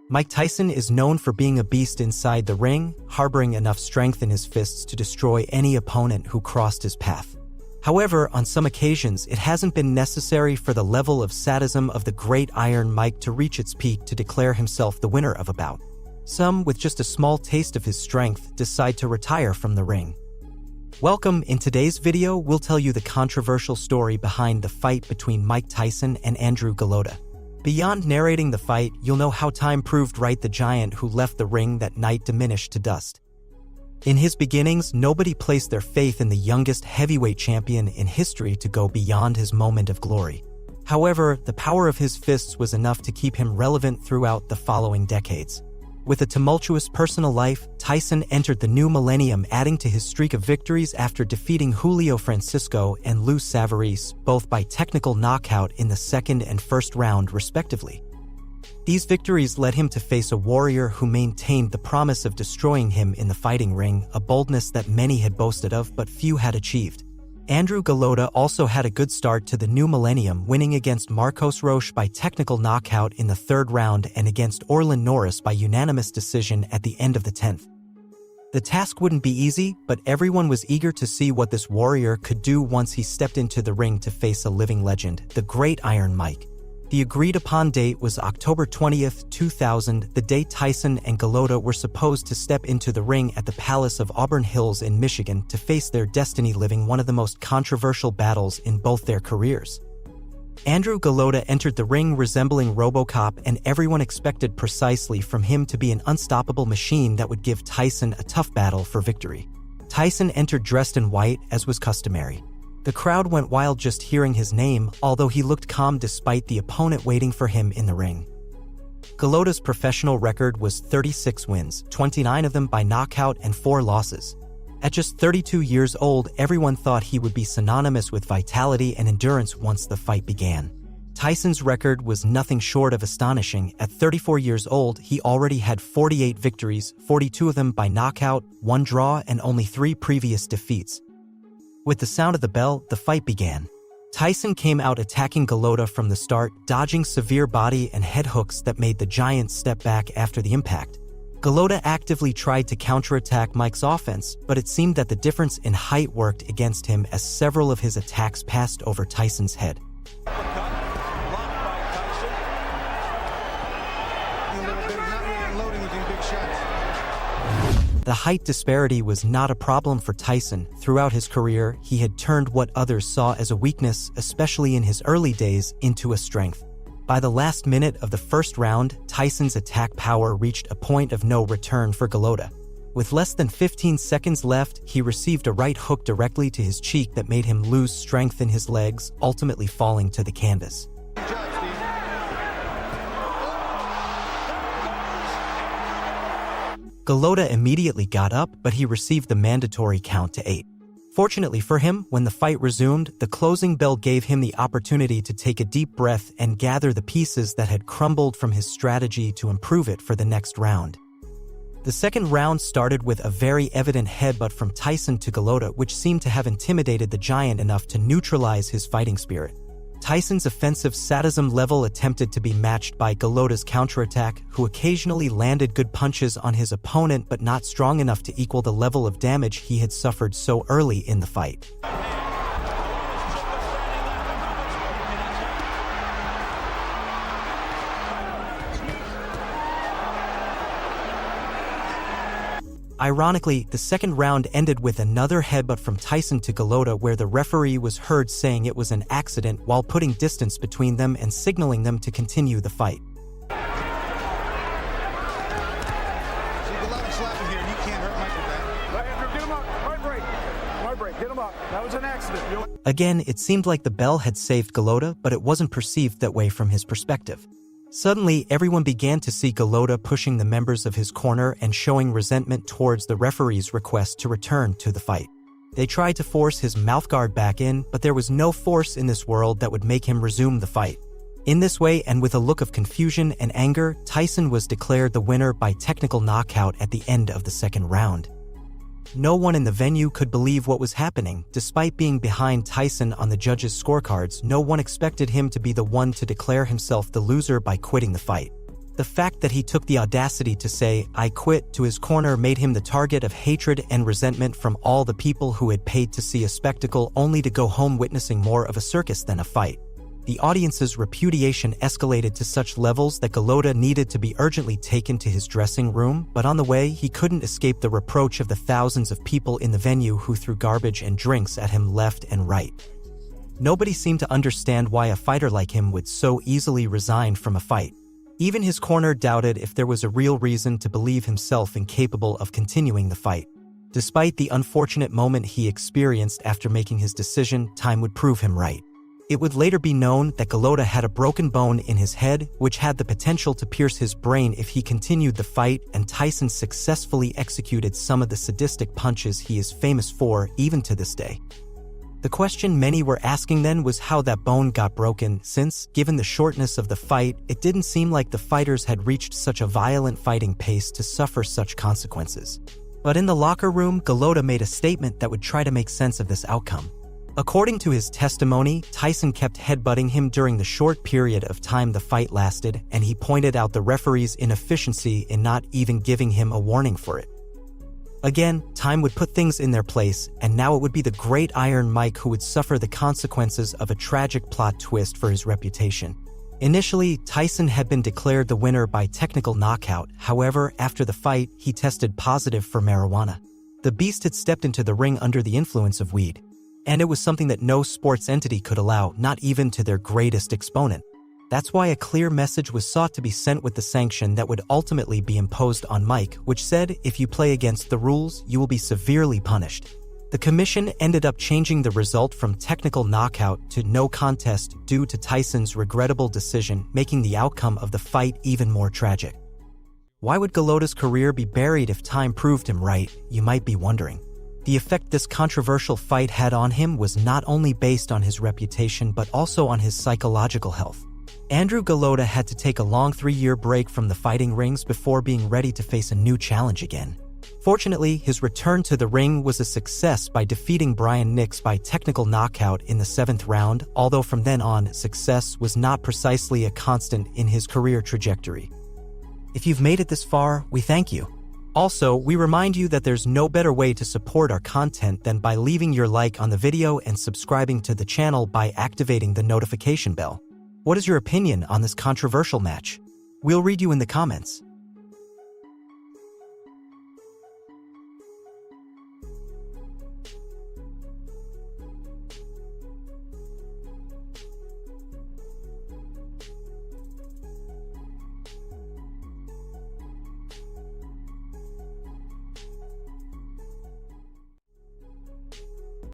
Mike Tyson is known for being a beast inside the ring, harboring enough strength in his fists to destroy any opponent who crossed his path. However, on some occasions, it hasn't been necessary for the level of sadism of the great Iron Mike to reach its peak to declare himself the winner of a bout. Some, with just a small taste of his strength, decide to retire from the ring. Welcome. In today's video, we'll tell you the controversial story behind the fight between Mike Tyson and Andrew Golota. Beyond narrating the fight, you'll know how time proved right the giant who left the ring that night diminished to dust. In his beginnings, nobody placed their faith in the youngest heavyweight champion in history to go beyond his moment of glory. However, the power of his fists was enough to keep him relevant throughout the following decades. With a tumultuous personal life, Tyson entered the new millennium, adding to his streak of victories after defeating Julio Francisco and Lou Savarese, both by technical knockout in the second and first round, respectively. These victories led him to face a warrior who maintained the promise of destroying him in the fighting ring, a boldness that many had boasted of but few had achieved. Andrew Golota also had a good start to the new millennium, winning against Marcos Roche by technical knockout in the third round and against Orlin Norris by unanimous decision at the end of the 10th. The task wouldn't be easy, but everyone was eager to see what this warrior could do once he stepped into the ring to face a living legend, the great Iron Mike. The agreed-upon date was October 20th, 2000, the day Tyson and Golota were supposed to step into the ring at the Palace of Auburn Hills in Michigan to face their destiny, living one of the most controversial battles in both their careers. Andrew Golota entered the ring resembling RoboCop, and everyone expected precisely from him to be an unstoppable machine that would give Tyson a tough battle for victory. Tyson entered dressed in white, as was customary. The crowd went wild just hearing his name, although he looked calm despite the opponent waiting for him in the ring. Golota's professional record was 36 wins, 29 of them by knockout and 4 losses. At just 32 years old, everyone thought he would be synonymous with vitality and endurance once the fight began. Tyson's record was nothing short of astonishing. At 34 years old, he already had 48 victories, 42 of them by knockout, 1 draw, and only 3 previous defeats. With the sound of the bell, the fight began. Tyson came out attacking Golota from the start, dodging severe body and head hooks that made the giant step back after the impact. Golota actively tried to counterattack Mike's offense, but it seemed that the difference in height worked against him as several of his attacks passed over Tyson's head. The height disparity was not a problem for Tyson. Throughout his career, he had turned what others saw as a weakness, especially in his early days, into a strength. By the last minute of the first round, Tyson's attack power reached a point of no return for Golota. With less than 15 seconds left, he received a right hook directly to his cheek that made him lose strength in his legs, ultimately falling to the canvas. Golota immediately got up, but he received the mandatory count to 8. Fortunately for him, when the fight resumed, the closing bell gave him the opportunity to take a deep breath and gather the pieces that had crumbled from his strategy to improve it for the next round. The second round started with a very evident headbutt from Tyson to Golota, which seemed to have intimidated the giant enough to neutralize his fighting spirit. Tyson's offensive sadism level attempted to be matched by Golota's counterattack, who occasionally landed good punches on his opponent but not strong enough to equal the level of damage he had suffered so early in the fight. Ironically, the second round ended with another headbutt from Tyson to Golota, where the referee was heard saying it was an accident while putting distance between them and signaling them to continue the fight. Again, it seemed like the bell had saved Golota, but it wasn't perceived that way from his perspective. Suddenly, everyone began to see Golota pushing the members of his corner and showing resentment towards the referee's request to return to the fight. They tried to force his mouthguard back in, but there was no force in this world that would make him resume the fight. In this way, and with a look of confusion and anger, Tyson was declared the winner by technical knockout at the end of the second round. No one in the venue could believe what was happening. Despite being behind Tyson on the judges' scorecards, no one expected him to be the one to declare himself the loser by quitting the fight. The fact that he took the audacity to say, "I quit," to his corner made him the target of hatred and resentment from all the people who had paid to see a spectacle only to go home witnessing more of a circus than a fight. The audience's repudiation escalated to such levels that Golota needed to be urgently taken to his dressing room, but on the way, he couldn't escape the reproach of the thousands of people in the venue who threw garbage and drinks at him left and right. Nobody seemed to understand why a fighter like him would so easily resign from a fight. Even his corner doubted if there was a real reason to believe himself incapable of continuing the fight. Despite the unfortunate moment he experienced after making his decision, time would prove him right. It would later be known that Golota had a broken bone in his head, which had the potential to pierce his brain if he continued the fight, and Tyson successfully executed some of the sadistic punches he is famous for even to this day. The question many were asking then was how that bone got broken, since, given the shortness of the fight, it didn't seem like the fighters had reached such a violent fighting pace to suffer such consequences. But in the locker room, Golota made a statement that would try to make sense of this outcome. According to his testimony, Tyson kept headbutting him during the short period of time the fight lasted, and he pointed out the referee's inefficiency in not even giving him a warning for it. Again, time would put things in their place, and now it would be the great Iron Mike who would suffer the consequences of a tragic plot twist for his reputation. Initially, Tyson had been declared the winner by technical knockout. However, after the fight, he tested positive for marijuana. The Beast had stepped into the ring under the influence of weed. And it was something that no sports entity could allow, not even to their greatest exponent. That's why a clear message was sought to be sent with the sanction that would ultimately be imposed on Mike, which said, if you play against the rules, you will be severely punished. The commission ended up changing the result from technical knockout to no contest due to Tyson's regrettable decision, making the outcome of the fight even more tragic. Why would Golota's career be buried if time proved him right, you might be wondering. The effect this controversial fight had on him was not only based on his reputation but also on his psychological health. Andrew Golota had to take a long 3-year break from the fighting rings before being ready to face a new challenge again. Fortunately, his return to the ring was a success by defeating Brian Nix by technical knockout in the 7th round, although from then on, success was not precisely a constant in his career trajectory. If you've made it this far, we thank you. Also, we remind you that there's no better way to support our content than by leaving your like on the video and subscribing to the channel by activating the notification bell. What is your opinion on this controversial match? We'll read you in the comments.